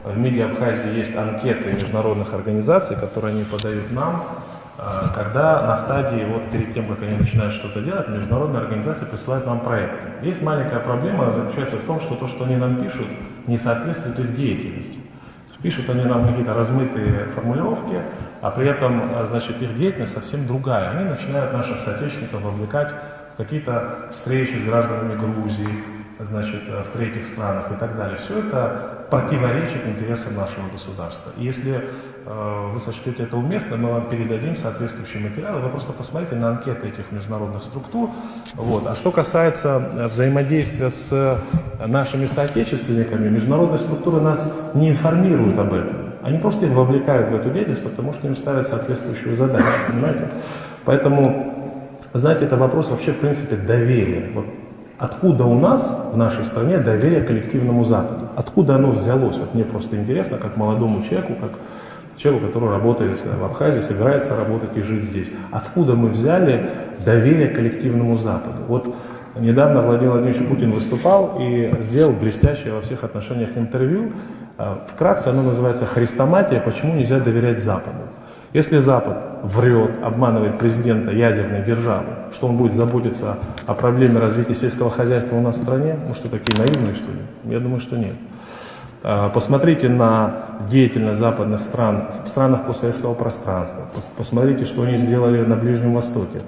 в МИДе Абхазии есть анкеты международных организаций, которые они подают нам, когда на стадии, вот перед тем, как они начинают что-то делать, международные организации присылают нам проекты. Есть маленькая проблема, заключается в том, что то, что они нам пишут, не соответствует их деятельности. Пишут они нам какие-то размытые формулировки, а при этом, значит, их деятельность совсем другая. Они начинают наших соотечественников вовлекать в какие-то встречи с гражданами Грузии, значит, в третьих странах и так далее. Все это противоречит интересам нашего государства. И если вы сочтете это уместно, мы вам передадим соответствующие материалы. Вы просто посмотрите на анкеты этих международных структур. Вот. А что касается взаимодействия с нашими соотечественниками, международные структуры нас не информируют об этом. Они просто их вовлекают в эту деятельность, потому что им ставят соответствующую задачу. Понимаете? Поэтому, знаете, это вопрос вообще, в принципе, доверия. Вот откуда у нас, в нашей стране, доверие к коллективному Западу? Откуда оно взялось? Вот мне просто интересно, как молодому человеку, как человеку, который работает в Абхазии, собирается работать и жить здесь. Откуда мы взяли доверие к коллективному Западу? Вот недавно Владимир Владимирович Путин выступал и сделал блестящее во всех отношениях интервью. Вкратце оно называется «Хрестоматия. Почему нельзя доверять Западу?». Если Запад врет, обманывает президента ядерной державы, что он будет заботиться о проблеме развития сельского хозяйства у нас в стране, мы что, такие наивные, что ли? Я думаю, что нет. Посмотрите на деятельность западных стран в странах постсоветского пространства. Посмотрите, что они сделали на Ближнем Востоке.